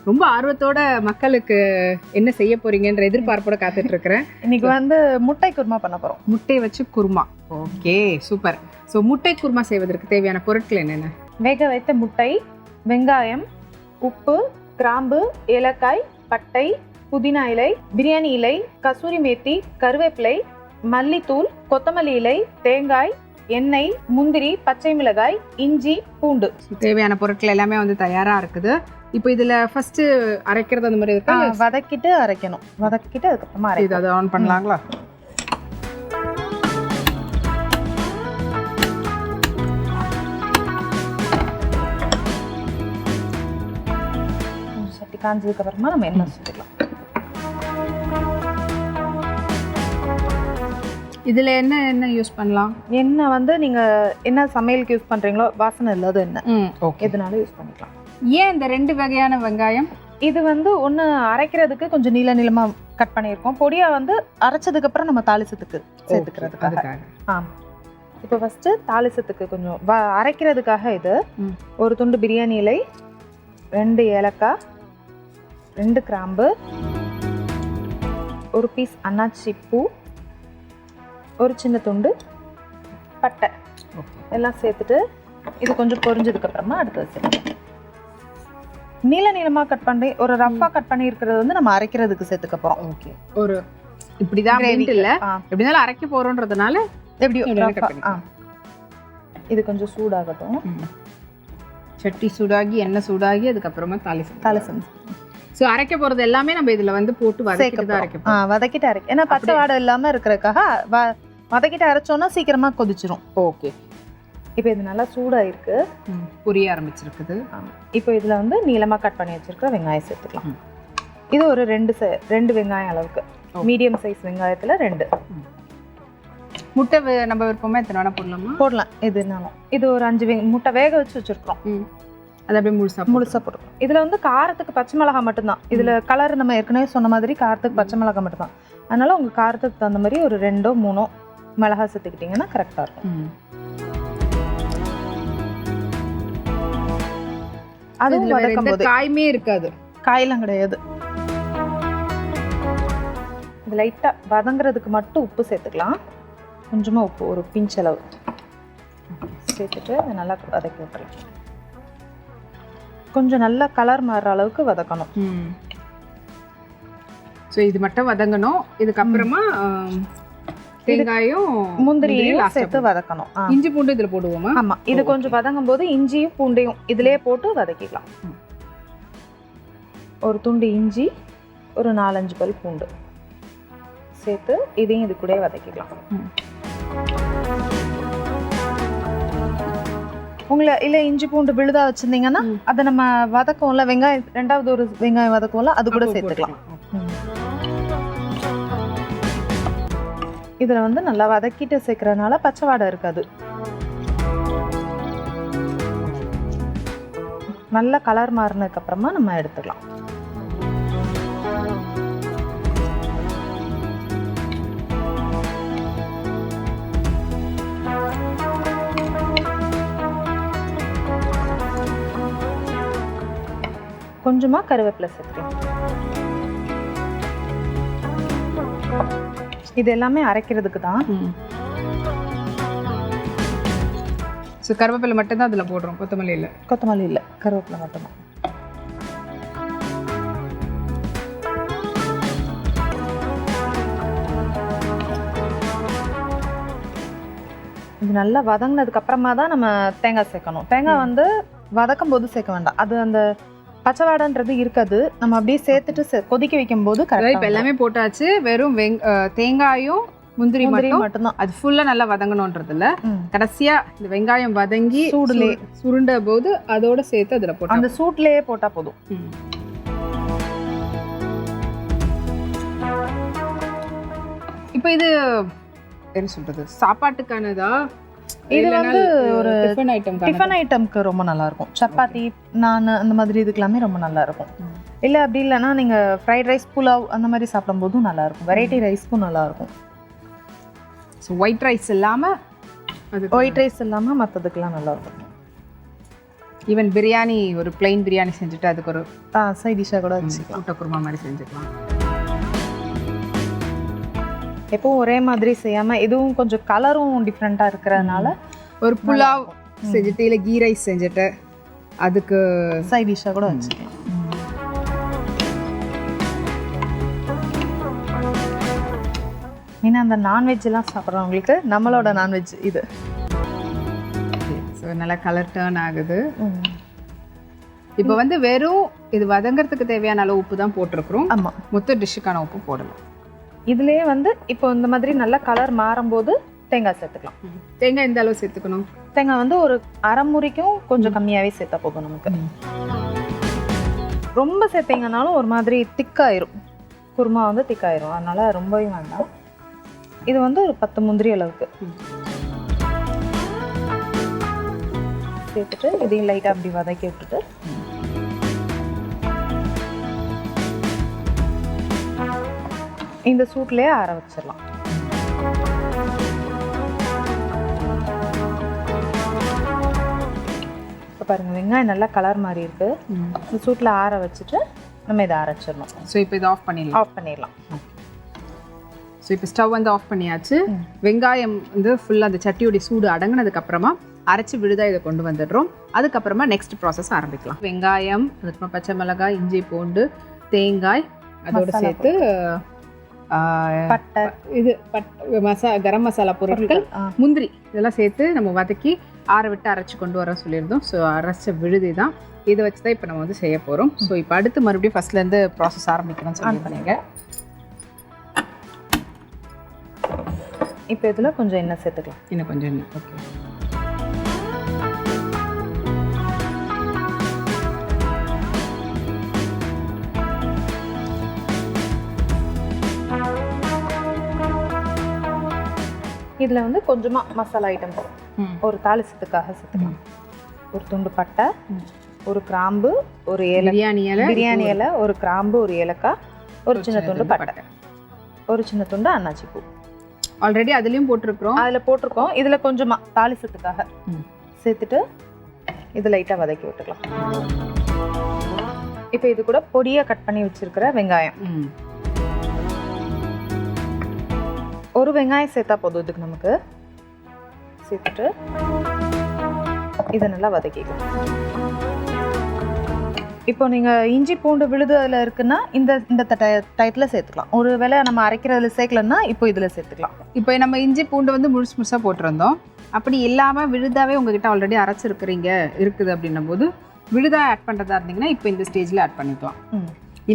ரொம்ப ஆர்வத்தோட மக்களுக்கு என்ன செய்ய போறீங்கன்ற எதிர்பார்ப்போட காத்துட்டு இருக்கிறேன். இன்னைக்கு வந்து முட்டை குருமா பண்ண போறோம். முட்டை வச்சு குருமா. Okay, super. ஸோ முட்டை குருமா செய்வதற்கு தேவையான பொருட்கள் என்னென்ன? வேக வைத்த முட்டை, வெங்காயம், உப்பு, கிராம்பு, ஏலக்காய், பட்டை, புதினா இலை, பிரியாணி இலை, கசூரி மேத்தி, கருவேப்பிலை, மல்லித்தூள், கொத்தமல்லி இலை, தேங்காய், எண்ணெய், முந்திரி, பச்சை மிளகாய், இஞ்சி, பூண்டு. தேவையான பொருட்கள் எல்லாமே வந்து தயாரா இருக்குது. இப்போ இதுல ஃபர்ஸ்ட் அரைக்கிறது அந்த மாதிரி இருக்கா? வதக்கிட்டு அரைக்கணும். வதக்கிட்டு அதுக்கப்புறமா இதை ஆன் பண்ணலாங்களா? சட்டி காஞ்சதுக்கு அப்புறமா நம்ம எண்ணெய் சுத்திக்கலாம். இதுல என்ன யூஸ் பண்ணலாம்? எண்ணெய் வந்து நீங்க என்ன சமையலுக்கு யூஸ் பண்றீங்களோ வாசனை இல்லாத எண்ணெய் எதுனாலும் யூஸ் பண்ணிக்கலாம். ஏன் இந்த 2 வகையான வெங்காயம்? இது வந்து ஒன்று அரைக்கிறதுக்கு கொஞ்சம் நீளமாக கட் பண்ணியிருக்கோம். பொடியாக வந்து அரைச்சதுக்கு அப்புறம் நம்ம தாளிசத்துக்கு சேர்த்துக்கிறதுக்காக. ஆமாம். இப்போ ஃபஸ்ட்டு தாளிசத்துக்கு கொஞ்சம் அரைக்கிறதுக்காக இது ஒரு துண்டு பிரியாணி இலை, 2 ஏலக்காய், 2 கிராம்பு, ஒரு பீஸ் அன்னாச்சி பூ, ஒரு சின்ன துண்டு பட்டை எல்லாம் சேர்த்துட்டு இது கொஞ்சம் பொரிஞ்சதுக்கப்புறமா அடுத்தது சேர்த்துக்கலாம். நீளமாக கட் பண்ணி ஒரு ரஃபாக கட் பண்ணி இருக்கிறது வந்து நம்ம அரைக்கிறதுக்கு சேர்த்துக்க போகிறோம். ஓகே, ஒரு இப்படிதான் இல்லை, எப்படினாலும் அரைக்க போகிறோன்றதுனால எப்படியும் இது கொஞ்சம் சூடாகட்டும். சட்டி சூடாகி எண்ணெய் சூடாகி அதுக்கப்புறமா தாளிசம். ஸோ அரைக்க போகிறது எல்லாமே நம்ம இதில் வந்து போட்டு வதக்கிட்டு அரைக்க. ஏன்னா பச்சை வாடை இல்லாமல் இருக்கிறதுக்காக வதக்கிட்டு அரைச்சோன்னா சீக்கிரமாக கொதிச்சிரும். ஓகே, இப்போ இது நல்லா சூடாக இருக்கு, புரிய ஆரம்பிச்சிருக்குது. இப்போ இதில் வந்து நீளமாக கட் பண்ணி வச்சிருக்கிற வெங்காயம் சேர்த்துக்கலாம். இது ஒரு 2 வெங்காயம் அளவுக்கு, மீடியம் சைஸ் வெங்காயத்தில் 2. முட்டை நம்ம விருப்பமாக எத்தனை வேணா போடலாம். எதுனாலும் இது ஒரு 5 முட்டை வேக வச்சு வச்சுருக்கோம். அது அப்படியே முழுசாக போட்டுருக்கோம். இதில் வந்து காரத்துக்கு பச்சை மிளகாய் மட்டும்தான். இதில் கலர் நம்ம ஏற்கனவே சொன்ன மாதிரி காரத்துக்கு பச்சை மிளகாய் மட்டும்தான். அதனால உங்கள் காரத்துக்கு தகுந்த மாதிரி ஒரு 2 3 மிளகாய் சேர்த்துக்கிட்டிங்கன்னா கரெக்டாக இருக்கும். அதுவும் வதக்கும் போது காயுமே இருக்காது, காயெல்லாம் கிடையாது. இது லைட்டாக வதங்குறதுக்கு மட்டும் உப்பு சேர்த்துக்கலாம். கொஞ்சமாக உப்பு, ஒரு பிஞ்ச் அளவு சேர்த்துட்டு நல்லா வதக்கி விட்டுறலாம். கொஞ்சம் நல்லா கலர் மாறுற அளவுக்கு வதக்கணும். ஸோ இது மட்டும் வதங்கணும். இதுக்கப்புறமா தேங்காயும் முந்திரியும் சேர்த்து வதக்கணும். இஞ்சி பூண்டு இதில் போடுவோமா? ஆமாம், இது கொஞ்சம் வதங்கும் போது இஞ்சியும் பூண்டையும் இதிலே போட்டு வதக்கிக்கலாம். ஒரு துண்டு இஞ்சி, ஒரு 4-5 பல் பூண்டு சேர்த்து இதையும் இது கூட வதக்கிக்கலாம். உங்களை இல்லை இஞ்சி பூண்டு விழுதா வச்சுருந்தீங்கன்னா அதை நம்ம வதக்கும்ல, வெங்காயம் 2வது ஒரு வெங்காயம் வதக்கும்ல, அது கூட சேர்த்துக்கலாம். இதில் வந்து நல்லா வதக்கிட்டு சேர்க்கறதுனால பச்சை வாடை இருக்காது. நல்ல கலர் மாறினதுக்கு அப்புறமா நம்ம எடுத்துக்கலாம். கொஞ்சமாக கருவேப்பிலை சேர்த்துக்கலாம். இது எல்லாமே அரைக்கிறதுக்கு தான். ஸோ கருவேப்பிலை மட்டும்தான் அதில் போடுறோம், கொத்தமல்லி இல்லை, கருவேப்பிலை மட்டும்தான். இது நல்லா வதங்கினதுக்கு அப்புறமா தான் நம்ம தேங்காய் சேர்க்கணும். தேங்காய் வந்து வதக்கும் போது சேர்க்க வேண்டாம், அது அந்த பச்சை வாடைன்றது இருக்காது. நம்ம அப்படியே சேர்த்துட்டு கொதிக்க வைக்கும் போது இப்போ எல்லாமே போட்டாச்சு. வெறும் தேங்காயும் முந்திரி மட்டும்தான். அது ஃபுல்லா நல்லா வதங்கணும்ன்றதுல கடைசியா இந்த வெங்காயம் வதங்கி சூடுலே சுருண்ட போது அதோட சேர்த்து அதுல போட்டு அந்த சூட்லயே போட்டா போதும். இப்போ இது என்ன சொல்றது, சாப்பாட்டுக்கானதா? இது வந்து ஒரு டிஃபன் ஐட்டம்க்கு ரொம்ப நல்லா இருக்கும். சப்பாத்தி, நான் அந்த மாதிரி இதுக்கெல்லாமே ரொம்ப நல்லா இருக்கும். இல்லை அப்படி இல்லைன்னா நீங்கள் ஃப்ரைட் ரைஸ், புலாவ் அந்த மாதிரி சாப்பிடும் போதும் நல்லா இருக்கும். வெரைட்டி ரைஸ்க்கும் நல்லா இருக்கும். ஸோ ஒயிட் ரைஸ் இல்லாமல் மற்றதுக்கெல்லாம் நல்லா இருக்கும். ஈவன் பிரியாணி ஒரு பிளெயின் பிரியாணி செஞ்சுட்டு அதுக்கு ஒரு சைட் டிஷ்ஷாக கூட வச்சுக்கலாம். முட்டை குருமா மாதிரி செஞ்சுக்கலாம். எப்பவும் ஒரே மாதிரி செய்யாமல் இதுவும் கொஞ்சம் கலரும் டிஃப்ரெண்ட்டாக இருக்கிறதுனால ஒரு புலாவ் செஞ்சுட்டு இல்லை கீ ரைஸ் செஞ்சுட்டு அதுக்கு சைட் டிஷ்ஷாக கூட வச்சுக்கலாம். ஏன்னா அந்த நான்வெஜ்லாம் சாப்பிட்றவங்களுக்கு நம்மளோட நான்வெஜ் இது. ஸோ நல்லா கலர் டர்ன் ஆகுது. இப்போ வந்து வெறும் இது வதங்கிறதுக்கு தேவையான அளவு உப்பு தான் போட்டிருக்கிறோம். ஆமாம், மொத்த டிஷ்ஷுக்கான உப்பு போடலாம். இதுலேயே வந்து இப்போ இந்த மாதிரி நல்லா கலர் மாறும்போது தேங்காய் சேர்த்துக்கலாம். தேங்காய் எந்த அளவு சேர்த்துக்கணும்? தேங்காய் வந்து ஒரு அரை முறிக்கும் கொஞ்சம் கம்மியாகவே சேர்த்தா போதும் நமக்கு. ரொம்ப சேர்த்தீங்கன்னாலும் ஒரு மாதிரி திக்காயிரும், குருமா வந்து திக்காயிரும். அதனால் ரொம்பவே வேண்டாம். இது வந்து ஒரு 10 முந்திரி அளவுக்கு சேர்த்துட்டு இதையும் லைட்டாக அப்படி வதக்கி விட்டுட்டு இந்த சூட்லேயே ஆற வச்சிடலாம். இப்போ பாருங்கள், வெங்காயம் நல்லா கலர் மாதிரி இருக்குது. இந்த சூட்டில் ஆற வச்சுட்டு நம்ம இதை அரைச்சிடணும். ஸோ இப்போ இதை ஆஃப் பண்ணிடலாம். ஸோ இப்போ ஸ்டவ் வந்து ஆஃப் பண்ணியாச்சு. வெங்காயம் வந்து ஃபுல்லாக அந்த சட்டியோடைய சூடு அடங்கினதுக்கப்புறமா அரைச்சி விழுதாக இதை கொண்டு வந்துடுறோம். அதுக்கப்புறமா நெக்ஸ்ட் ப்ராசஸ் ஆரம்பிக்கலாம். வெங்காயம், அதுக்கப்புறமா பச்சை மிளகாய், இஞ்சி பூண்டு, தேங்காய், அதோடு சேர்த்து பட்டை, இது கரம் மசாலா பொருட்கள், முந்திரி இதெல்லாம் சேர்த்து நம்ம வதக்கி ஆற விட்டு அரைச்சி கொண்டு வர சொல்லியிருந்தோம். ஸோ அரைச்ச விழுதி தான் இதை வச்சு தான் இப்போ நம்ம வந்து செய்ய போகிறோம். ஸோ இப்போ அடுத்து மறுபடியும் ஃபஸ்ட்லேருந்து ப்ராசஸ் ஆரம்பிக்கணும்னு சொல்லி பண்ணீங்க. இப்போ இதில் கொஞ்சம் எண்ணெய் சேர்த்துக்கலாம். இன்னும் கொஞ்சம் எண்ணெய். ஓகே. இதில் வந்து கொஞ்சமாக மசாலா ஐட்டம்ஸ் ஒரு தாளிசத்துக்காக சேர்த்துக்கலாம். ஒரு துண்டு பட்டை, ஒரு கிராம்பு, ஒரு பிரியாணி இலை, ஒரு கிராம்பு, ஒரு ஏலக்காய், ஒரு சின்ன துண்டு பட்டை, ஒரு சின்ன துண்டு அன்னாச்சி பூ. ஆல்ரெடி அதுலேயும் போட்டிருக்கிறோம். அதில் போட்டிருக்கோம். இதில் கொஞ்சமாக தாளிசத்துக்காக சேர்த்துட்டு இது லைட்டாக வதக்கி விட்டுக்கலாம். இப்போ இது கூட பொடியாக கட் பண்ணி வச்சிருக்கிற வெங்காயம், ஒரு வெங்காயம் சேர்த்தா போதும் இதுக்கு நமக்கு. சேர்த்துட்டு இதை நல்லா வதக்கிக்கலாம். இப்போ நீங்கள் இஞ்சி பூண்டு விழுது அதில் இருக்குன்னா இந்த டயத்தில் சேர்த்துக்கலாம். ஒரு வேளை நம்ம அரைக்கிறதுல சேர்க்கலன்னா இப்போ இதில் சேர்த்துக்கலாம். இப்போ நம்ம இஞ்சி பூண்டு வந்து முழுசாக போட்டிருந்தோம். அப்படி இல்லாமல் விழுதாவே உங்ககிட்ட ஆல்ரெடி இருக்குது அப்படின்னும் போது விழுதா ஆட் பண்ணுறதா இருந்தீங்கன்னா இப்போ இந்த ஸ்டேஜில் ஆட் பண்ணிக்கலாம்.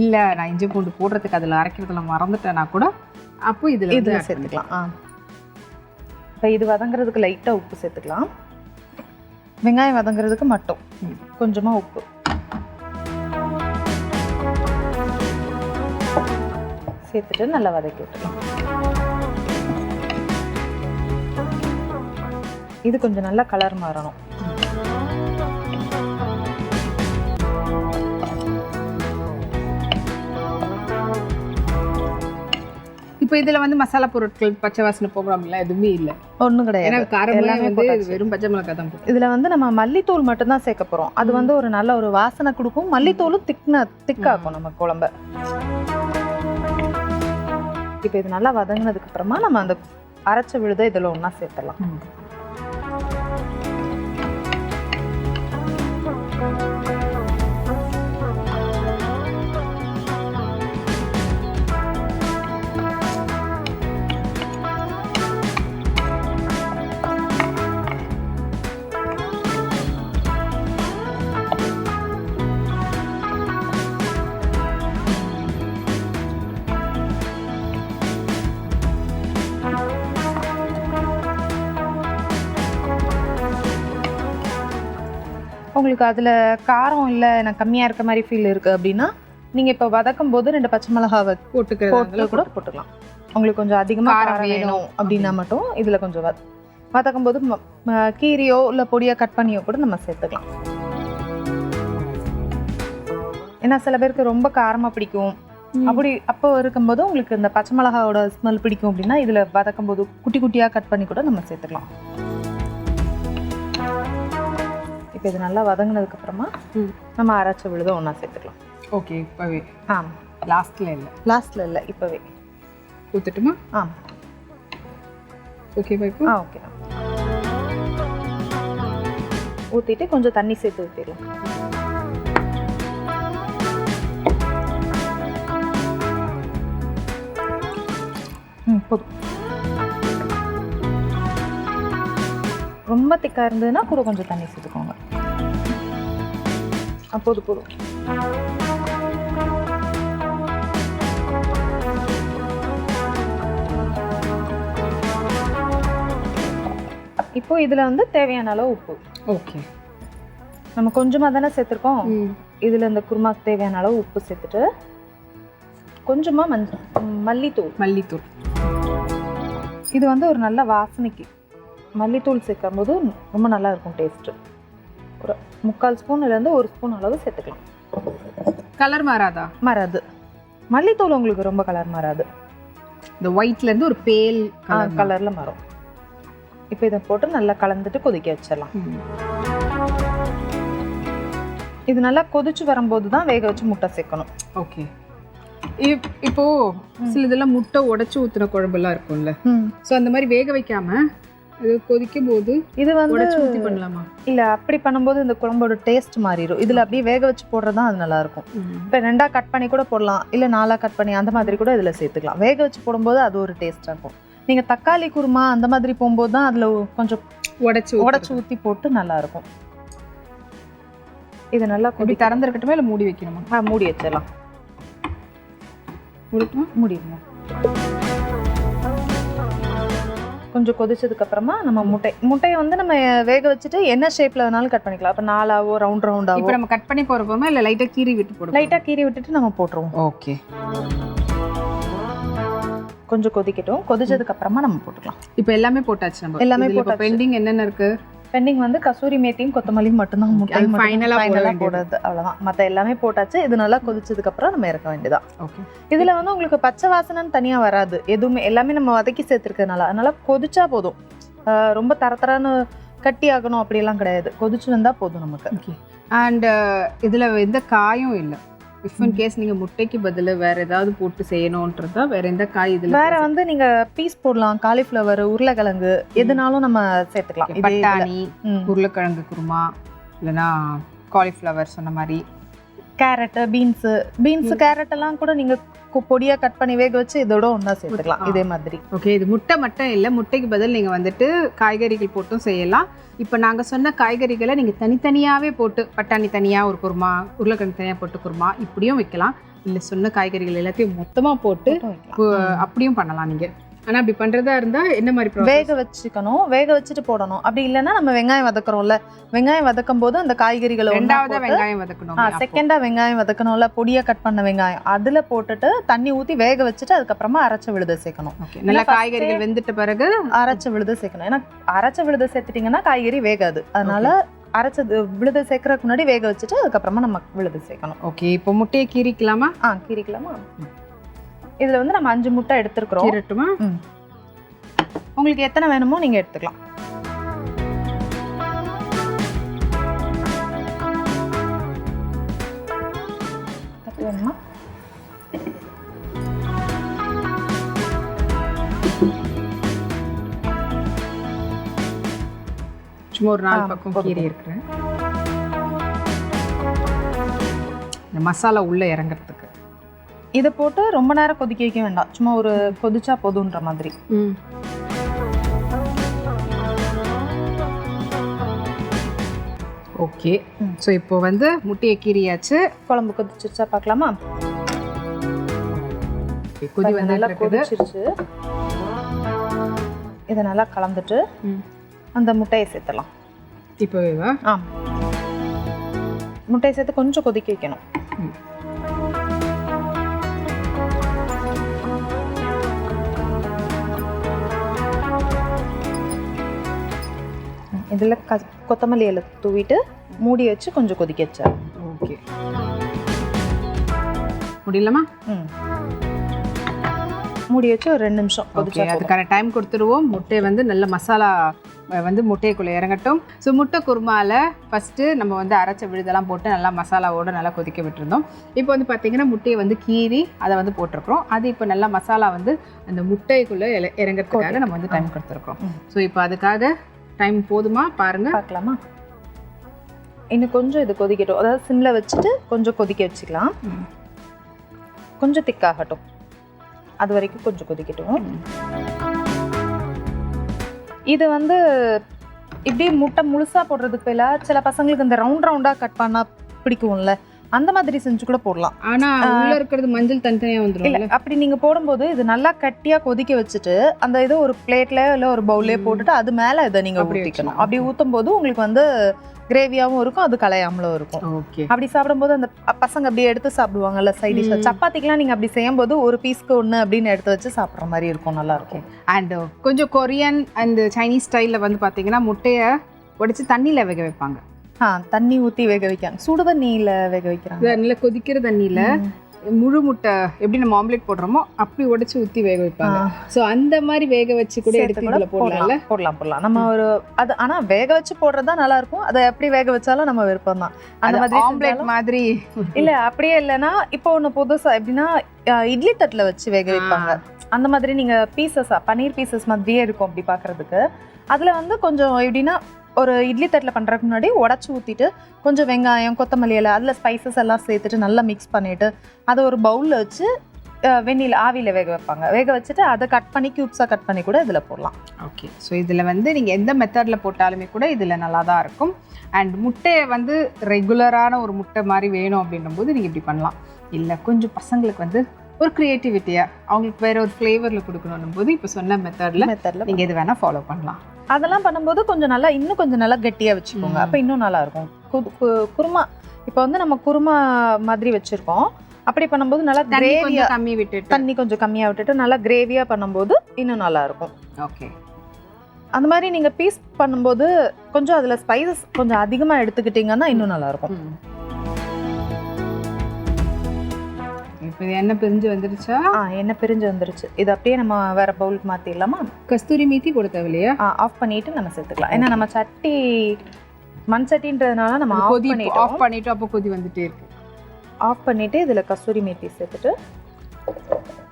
இல்லை நான் இஞ்சி பூண்டு போடுறதுக்கு அதில் அரைக்கிறதுல மறந்துட்டேன்னா கூட அப்போ இதில் சேர்த்துக்கலாம். இப்போ இது வதங்குறதுக்கு லைட்டாக உப்பு சேர்த்துக்கலாம். வெங்காயம் வதங்குறதுக்கு மட்டும் கொஞ்சமாக உப்பு சேர்த்துட்டு நல்லா வதக்கி விட்டுக்கலாம். இது கொஞ்சம் நல்லா கலர் மாறணும். இப்போ இதில் வந்து மசாலா பொருட்கள் பச்சை வாசனை ப்ரோக்ராம்லாம் எதுவுமே இல்லை, ஒன்றும் கிடையாது. ஏன்னா காரமெல்லாம் வந்து வெறும் பச்சை மிளகாய் தான் போடும். இதில் வந்து நம்ம மல்லித்தூள் மட்டும்தான் சேர்க்க போகிறோம். அது வந்து ஒரு நல்ல ஒரு வாசனை கொடுக்கும். மல்லித்தூளும் திக்காக்கும் நம்ம குழம்ப. இப்போ இது நல்லா வதங்கினதுக்கு அப்புறமா நம்ம அந்த அரைச்ச விழுதை இதில் ஒன்றா சேர்த்துடலாம். உங்களுக்கு அதில் காரம் இல்லை, எனக்கு கம்மியாக இருக்க மாதிரி ஃபீல் இருக்குது அப்படின்னா நீங்கள் இப்போ வதக்கும் போது 2 பச்சை மிளகாவை போட்டு கூட போட்டுக்கலாம். உங்களுக்கு கொஞ்சம் அதிகமாக காரம் வேணும் அப்படின்னா மட்டும் இதில் கொஞ்சம் வதக்கும் போது கீரையோ இல்லை பொடியாக கட் பண்ணியோ கூட நம்ம சேர்த்துக்கலாம். ஏன்னா சில பேருக்கு ரொம்ப காரமாக பிடிக்கும். அப்போ இருக்கும்போது உங்களுக்கு இந்த பச்சை மிளகாவோட ஸ்மெல் பிடிக்கும் அப்படின்னா இதில் வதக்கும் போது குட்டி குட்டியாக கட் பண்ணி கூட நம்ம சேர்த்துக்கலாம். இப்போ இது நல்லா வதங்கினதுக்கு அப்புறமா நம்ம அரைச்ச விழுத ஒன்றா சேர்த்துக்கலாம். ஓகே, இப்போவே ஆமாம், லாஸ்ட்டில் இல்லை, லாஸ்ட்டில் இல்லை, இப்போவே ஊற்றட்டுமா? ஆமாம், ஓகேவா இப்போ? ஓகே. ஊற்றிட்டு கொஞ்சம் தண்ணி சேர்த்து ஊற்றிடலாம். போதும். ரொம்ப திக்காக இருந்ததுன்னா கூட கொஞ்சம் தண்ணி சேர்த்துக்கோங்க. போதும் போதும். இப்போ இதில் வந்து தேவையான அளவு உப்பு. ஓகே, நம்ம கொஞ்சமாக தானே சேர்த்துருக்கோம். இதில் இந்த குருமாக்கு தேவையான அளவு உப்பு சேர்த்துட்டு கொஞ்சமாக மல்லித்தூள். இது வந்து ஒரு நல்ல வாசனைக்கு மல்லித்தூள் சேர்க்கும் போது ரொம்ப நல்லா இருக்கும் டேஸ்ட்டு. ஒரு 3/4 ஸ்பூன்லேருந்து 1 ஸ்பூன் அளவு சேர்த்துக்கலாம். கலர் மாறாதா? மாறாது. மல்லித்தூள் உங்களுக்கு ரொம்ப கலர் மாறாது. இந்த ஒயிட்லேருந்து ஒரு பேல் கலரில் மாறும். இப்போ இதை போட்டு நல்லா கலந்துட்டு கொதிக்க வச்சிடலாம். இது நல்லா கொதிச்சு வரும்போது தான் வேக வச்சு முட்டை சேர்க்கணும். ஓகே, இப்போ சில இதெல்லாம் முட்டை உடைச்சு ஊத்துன குழம்பெல்லாம் இருக்கும்ல, ஸோ அந்த மாதிரி வேக வைக்காம அது கொதிக்கும் போது இது வந்து உடைச்சு ஊற்றி பண்ணலாமா? இல்லை, அப்படி பண்ணும்போது இந்த குழம்போட டேஸ்ட் மாறிடும். இதில் அப்படியே வேக வச்சு போடுறது தான் அது நல்லா இருக்கும். இப்போ 2ஆக கட் பண்ணி கூட போடலாம், இல்லை 4ஆக கட் பண்ணி அந்த மாதிரி கூட இதில் சேர்த்துக்கலாம். வேக வச்சு போடும்போது அது ஒரு டேஸ்ட்டாக இருக்கும். நீங்கள் தக்காளி குருமா அந்த மாதிரி போகும்போது தான் அதில் கொஞ்சம் உடைச்சு ஊற்றி போட்டு நல்லா இருக்கும். இது நல்லா இப்படி திறந்துருக்கட்டுமே இல்லை மூடி வைக்கணுமா? மூடி வச்சிடலாம். முடியுமா? கொஞ்சம் கொதிச்சதுக்கு அப்புறமா நம்ம முட்டையை வந்து நம்ம வேக வச்சுட்டு என்ன ஷேப்ல வேணாலும் கட் பண்ணிக்கலாம். அப்போ 4ஆவோ ரவுண்டாவோ. இப்போ நம்ம கட் பண்ணி போறப்போமா இல்லை லைட்டாக கீறி விட்டு போடுவோம்? லைட்டாக கீறி விட்டுட்டு நம்ம போட்டுருவோம். ஓகே, கொஞ்சம் கொதிக்கட்டும். கொதிச்சதுக்கு அப்புறமா நம்ம போட்டுக்கலாம். இப்போ எல்லாமே போட்டாச்சு. நம்ம எல்லாமே போட்டாச்சு. பெண்டிங் என்னென்ன இருக்கு? பெண்டிங் வந்து கசூரி மேத்தியும் கொத்தமல்லியும் மட்டும்தான் ஃபைனலாக போடுறது. அவ்வளோதான். மற்ற எல்லாமே போட்டாச்சு. இது நல்லா கொதிச்சதுக்கு அப்புறம் நம்ம இறக்க வேண்டியதான். ஓகே, இதில் வந்து உங்களுக்கு பச்சை வாசனைன்னு தனியாக வராது. எதுவுமே எல்லாமே நம்ம வதக்கி சேர்த்துருக்கிறதுனால அதனால கொதிச்சா போதும். ரொம்ப தரத்தரான்னு கட்டி ஆகணும் அப்படியெல்லாம் கிடையாது. கொதிச்சு வந்தால் போதும் நமக்கு. ஓகே, அண்ட் இதில் எந்த காயும் இல்லை. இஃப் இன் கேஸ் நீங்கள் முட்டைக்கு பதில் வேறு ஏதாவது போட்டு செய்யணுன்றதா வேறு எந்த காய் இதில்? வேறு வந்து நீங்கள் பீஸ் போடலாம். காலிஃப்ளவர், உருளைக்கிழங்கு எதுனாலும் நம்ம சேர்த்துக்கலாம். பட்டாணி, உருளைக்கிழங்கு குருமா, இல்லைன்னா காலிஃப்ளவர் சொன்ன மாதிரி, கேரட்டு, பீன்ஸு கேரட் எல்லாம் கூட நீங்கள் பொடியாக கட் பண்ணி வேக வச்சு இதோட ஒன்றா சேர்த்துக்கலாம். இதே மாதிரி. ஓகே, இது முட்டை மட்டும் இல்லை, முட்டைக்கு பதில் நீங்கள் வந்துட்டு காய்கறிகள் போட்டும் செய்யலாம். இப்போ நாங்கள் சொன்ன காய்கறிகளை நீங்கள் தனித்தனியாகவே போட்டு, பட்டாணி தனியாக ஒரு குருமா, உருளைக்கிழங்கு தனியாக போட்டு குருமா இப்படியும் வைக்கலாம். இல்லை சொன்ன காய்கறிகள் எல்லாத்தையும் மொத்தமாக போட்டு அப்படியும் பண்ணலாம் நீங்கள். ஆனால் அப்படி பண்ணுறதா இருந்தால் என்ன மாதிரி? வேக வச்சுக்கணும், வேக வச்சுட்டு போடணும். அப்படி இல்லைன்னா நம்ம வெங்காயம் வதக்குறோம்ல, வெங்காயம் வதக்கும் போது அந்த காய்கறிகளை வெங்காயம் வதக்கணும். செகண்டா வெங்காயம் வதக்கணும்ல, பொடியாக கட் பண்ண வெங்காயம் அதில் போட்டுட்டு தண்ணி ஊற்றி வேக வச்சுட்டு அதுக்கப்புறமா அரைச்ச விழுத சேர்க்கணும். நல்லா காய்கறிகள் வெந்துட்ட பிறகு அரைச்ச விழுத சேர்க்கணும். ஏன்னா அரைச்ச விழுத சேர்த்துட்டிங்கன்னா காய்கறி வேகாது. அதனால அரைச்சது விழுத சேர்க்கறதுக்கு முன்னாடி வேக வச்சுட்டு அதுக்கப்புறமா நம்ம விழுத சேர்க்கணும். ஓகே, இப்போ முட்டையை கீறிக்கலாமா? கீறிக்கலாமா? இதில் வந்து நம்ம 5 முட்டை எடுத்துருக்குறோம். கீறட்டுமா? உங்களுக்கு எத்தனை வேணுமோ நீங்கள் எடுத்துக்கலாம். வேணுமா? சும்மா ஒரு 4 பக்கம் கீறி இருக்கிறேன். இந்த மசாலா உள்ளே இறங்குறதுக்கு இதை போட்டு ரொம்ப நேரம் கொதிக்க வைக்க வேண்டாம். சும்மா ஒரு கொதிச்சா போதுன்ற மாதிரி. ஓகே, ஸோ இப்போ வந்து முட்டையை கீறியாச்சு. குழம்பு கொதிச்சிருச்சா பார்க்கலாமா? கொதி வந்து நல்லா கொதிச்சிருச்சு. இதை நல்லா கலந்துட்டு அந்த முட்டையை சேர்த்துலாம். இப்போவேவா? முட்டையை சேர்த்து கொஞ்சம் கொதிக்க வைக்கணும். இதில் கொத்தமல்லி இலை தூவிட்டு மூடி வச்சு கொஞ்சம் கொதிக்க வச்சா. ஓகே, முடியலாமா? மூடி வச்சு ஒரு 2 நிமிஷம் கொதிச்சு அதுக்கான டைம் கொடுத்துருவோம். முட்டையை வந்து நல்ல மசாலா வந்து முட்டைக்குள்ளே இறங்கட்டும். ஸோ முட்டை குருமாவில் ஃபஸ்ட்டு நம்ம வந்து அரைச்ச விழுதெல்லாம் போட்டு நல்லா மசாலாவோடு நல்லா கொதிக்க விட்டுருந்தோம். இப்போ வந்து பார்த்திங்கன்னா முட்டையை வந்து கீறி அதை வந்து போட்டிருக்கிறோம். அது இப்போ நல்லா மசாலா வந்து அந்த முட்டைக்குள்ளே இறங்கிறதுக்காக நம்ம வந்து டைம் கொடுத்துருக்கோம். ஸோ இப்போ அதுக்காக டைம் போதுமா பாருங்கள், பார்க்கலாமா? இன்னும் கொஞ்சம் இது கொதிக்கட்டும், அதாவது சிம்மில் வச்சுட்டு கொஞ்சம் கொதிக்க வச்சுக்கலாம். கொஞ்சம் திக்காகட்டும், அது வரைக்கும் கொஞ்சம் கொதிக்கட்டும். இது வந்து இப்படி முட்டை முழுசா போடுறதுக்கு பதிலாக சில பசங்களுக்கு இந்த ரவுண்டாக கட் பண்ணால் பிடிக்கும்ல, அந்த மாதிரி செஞ்சு கூட போடலாம். ஆனால் உள்ள இருக்கிறது மஞ்சள் தனித்தனியாக வந்துடும். இல்லை, அப்படி நீங்கள் போடும்போது இது நல்லா கட்டியாக கொதிக்க வச்சுட்டு அந்த இதை ஒரு பிளேட்ல இல்லை ஒரு பவுல்லே போட்டுட்டு அது மேலே இதை நீங்கள் ஊற்றிக்கணும். அப்படி ஊற்றும் போது உங்களுக்கு வந்து கிரேவியாகவும் இருக்கும், அது கலையாமலும் இருக்கும். ஓகே, அப்படி சாப்பிடும்போது அந்த பசங்க அப்படியே எடுத்து சாப்பிடுவாங்கல்ல சைட் டிஷ். சப்பாத்திக்கெலாம் நீங்கள் அப்படி செய்யும்போது ஒரு பீஸ்க்கு ஒன்று அப்படின்னு எடுத்து வச்சு சாப்பிட்ற மாதிரி இருக்கும், நல்லா இருக்கும். அண்ட் கொஞ்சம் கொரியன் அண்ட் சைனீஸ் ஸ்டைலில் வந்து பார்த்தீங்கன்னா முட்டையை உடைச்சு தண்ணியில் வேக வைப்பாங்க. தண்ணி ஊற்றி வேக வைக்காங்க, சுடு தண்ணியில் வேக வைக்கிறாங்க. நல்லா கொதிக்கிற தண்ணியில் முழு முட்டை எப்படி நம்ம ஆம்லெட் போடுறோமோ அப்படி உடைச்சு ஊற்றி வேக வைப்பாங்க. ஸோ அந்த மாதிரி வேக வச்சு கூட எடுத்து போடலாம். நம்ம ஒரு அது ஆனால் வேக வச்சு போடுறது தான் நல்லா இருக்கும். அதை எப்படி வேக வச்சாலும் நம்ம விருப்பம் தான். அந்த மாதிரி ஆம்லெட் மாதிரி இல்லை, அப்படியே இல்லைன்னா இப்போ ஒன்று புதுசாக எப்படின்னா இட்லி தட்டில் வச்சு வேக வைப்பாங்க. அந்த மாதிரி நீங்கள் பீசஸாக பன்னீர் பீசஸ் மாதிரியே இருக்கும் அப்படி பார்க்குறதுக்கு. அதில் வந்து கொஞ்சம் எப்படின்னா ஒரு இட்லி தட்டில் பண்ணுறதுக்கு முன்னாடி உடச்சி ஊற்றிட்டு கொஞ்சம் வெங்காயம் கொத்தமல்லி இலை அதில் ஸ்பைசஸ் எல்லாம் சேர்த்துட்டு நல்லா மிக்ஸ் பண்ணிவிட்டு அதை ஒரு பவுலில் வச்சு வெந்நில ஆவியில் வேக வைப்பாங்க. வேக வச்சுட்டு அதை கட் பண்ணி க்யூப்ஸாக கட் பண்ணி கூட இதில் போடலாம். ஓகே, ஸோ இதில் வந்து நீங்கள் எந்த மெத்தடில் போட்டாலுமே கூட இதில் நல்லா தான் இருக்கும். அண்ட் முட்டையை வந்து ரெகுலரான ஒரு முட்டை மாதிரி வேணும் அப்படின்னும்போது நீங்கள் இப்படி பண்ணலாம். இல்லை கொஞ்சம் பசங்களுக்கு வந்து ஒரு க்ரியேட்டிவிட்டியாக அவங்களுக்கு வேறு ஒரு ஃப்ளேவரில் கொடுக்கணும் போது இப்போ சொன்ன மெத்தடில் நீங்கள் இது வேணால் ஃபாலோ பண்ணலாம். அதெல்லாம் பண்ணும்போது கொஞ்சம் நல்லா இன்னும் கொஞ்சம் நல்லா கெட்டியாக வச்சுக்கோங்க, அப்போ இன்னும் நல்லாயிருக்கும். குருமா இப்போ வந்து நம்ம குருமா மாதிரி வச்சுருக்கோம், அப்படி பண்ணும்போது நல்லா கிரேவியாக தண்ணி கொஞ்சம் கம்மியாக விட்டுட்டு நல்லா கிரேவியாக பண்ணும்போது இன்னும் நல்லாயிருக்கும். ஓகே, அந்த மாதிரி நீங்கள் பீஸ் பண்ணும்போது கொஞ்சம் அதில் ஸ்பைசஸ் கொஞ்சம் அதிகமாக எடுத்துக்கிட்டிங்கன்னா இன்னும் நல்லாயிருக்கும். இப்போ எண்ணெய் பிரிஞ்சு வந்துருச்சா? எண்ணெய் பிரிஞ்சு வந்துருச்சு. இது அப்படியே நம்ம வேற பவுலுக்கு மாற்றிடலாமா? கஸ்தூரி மீத்தி போட தேவையில்லையா? ஆஃப் பண்ணிட்டு நம்ம சேர்த்துக்கலாம். ஏன்னா நம்ம சட்டி மண் சட்டின்றதுனால நம்ம ஆஃப் பண்ணிட்டு அப்போ கொதி வந்துட்டே இருக்கு. ஆஃப் பண்ணிட்டு இதில் கஸ்தூரி மீத்தி சேர்த்துட்டு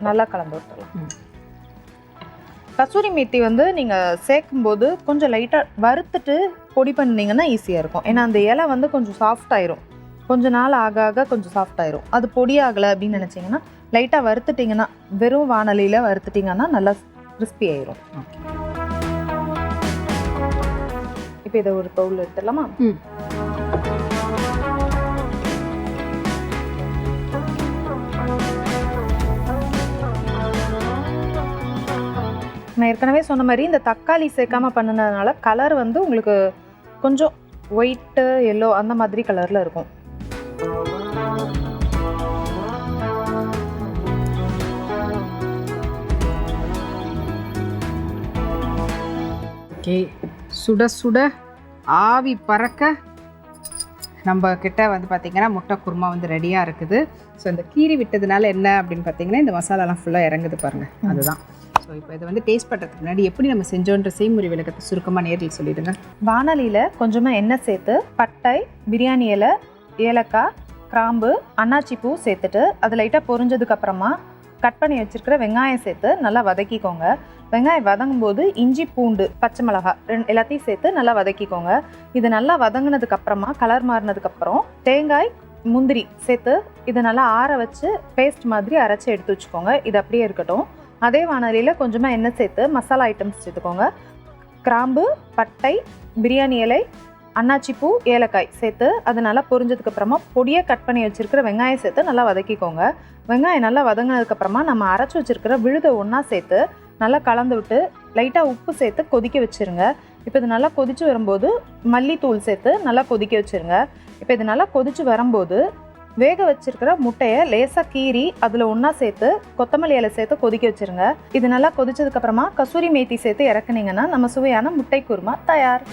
நல்லா கலந்து விட்டுடலாம். கஸ்தூரி மீத்தி வந்து நீங்கள் சேர்க்கும்போது கொஞ்சம் லைட்டாக வறுத்துட்டு பொடி பண்ணிங்கன்னா ஈஸியாக இருக்கும். ஏன்னா அந்த இலை வந்து கொஞ்சம் சாஃப்ட் ஆயிரும், கொஞ்ச நாள் ஆக ஆக கொஞ்சம் சாஃப்ட் ஆயிரும். அது பொடி ஆகலை அப்படின்னு நினச்சிங்கன்னா லைட்டாக வறுத்துட்டிங்கன்னா, வெறும் வானலியில் வறுத்துட்டிங்கன்னா நல்லா கிறிஸ்பி ஆயிரும். இப்போ இதை ஒரு பவுல் எடுத்துடலாமா? நான் ஏற்கனவே சொன்ன மாதிரி இந்த தக்காளி சேர்க்காம பண்ணினதுனால கலர் வந்து உங்களுக்கு கொஞ்சம் ஒயிட்டு எல்லோ அந்த மாதிரி கலரில் இருக்கும். ஓகே, சுட சுட ஆவி பறக்க நம்ம கிட்ட வந்து பார்த்திங்கன்னா முட்டை குருமா வந்து ரெடியாக இருக்குது. ஸோ இந்த கீரி விட்டதுனால என்ன அப்படின்னு பார்த்தீங்கன்னா இந்த மசாலாலாம் ஃபுல்லாக இறங்குது பாருங்கள், அதுதான். ஸோ இப்போ இதை வந்து டேஸ்ட் பண்ணுறதுக்கு முன்னாடி எப்படி நம்ம செஞ்சோன்ற செய்முறை விளக்கத்தை சுருக்கமாக நேரில் சொல்லிடுங்க. வானலியில் கொஞ்சமாக எண்ணெய் சேர்த்து பட்டை, பிரியாணி இலை, ஏலக்காய், கிராம்பு, அன்னாச்சி பூ சேர்த்துட்டு அது லைட்டாக பொரிஞ்சதுக்கப்புறமா கட் பண்ணி வச்சுருக்கிற வெங்காயம் சேர்த்து நல்லா வதக்கிக்கோங்க. வெங்காயம் வதங்கும் போது இஞ்சி, பூண்டு, பச்சை மிளகாய் எல்லாத்தையும் சேர்த்து நல்லா வதக்கிக்கோங்க. இது நல்லா வதங்கினதுக்கப்புறமா கலர் மாறினதுக்கப்புறம் தேங்காய், முந்திரி சேர்த்து இதை நல்லா ஆற வச்சு பேஸ்ட் மாதிரி அரைச்சி எடுத்து வச்சுக்கோங்க. இது அப்படியே இருக்கட்டும். அதே வானலியில் கொஞ்சமாக எண்ணெய் சேர்த்து மசாலா ஐட்டம்ஸ் சேர்த்துக்கோங்க. கிராம்பு, பட்டை, பிரியாணி இலை, அன்னாச்சி பூ, ஏலக்காய் சேர்த்து அது நல்லா பொரிஞ்சதுக்கப்புறமா பொடியாக கட் பண்ணி வச்சுருக்கிற வெங்காயம் சேர்த்து நல்லா வதக்கிக்கோங்க. வெங்காயம் நல்லா வதங்கினதுக்கப்புறமா நம்ம அரைச்சி வச்சுருக்கிற விழுதை ஒன்றா சேர்த்து நல்லா கலந்து விட்டு லைட்டாக உப்பு சேர்த்து கொதிக்க வச்சுருங்க. இப்போ இது நல்லா கொதித்து வரும்போது மல்லித்தூள் சேர்த்து நல்லா கொதிக்க வச்சுருங்க. இப்போ இது நல்லா கொதித்து வரும்போது வேக வச்சிருக்கிற முட்டையை லேசாக கீறி அதில் ஒன்றா சேர்த்து கொத்தமல்லி இலை சேர்த்து கொதிக்க வச்சுருங்க. இது நல்லா கொதிச்சதுக்கப்புறமா கசூரி மேத்தி சேர்த்து இறக்குனீங்கன்னா நம்ம சுவையான முட்டை குருமா தயார்.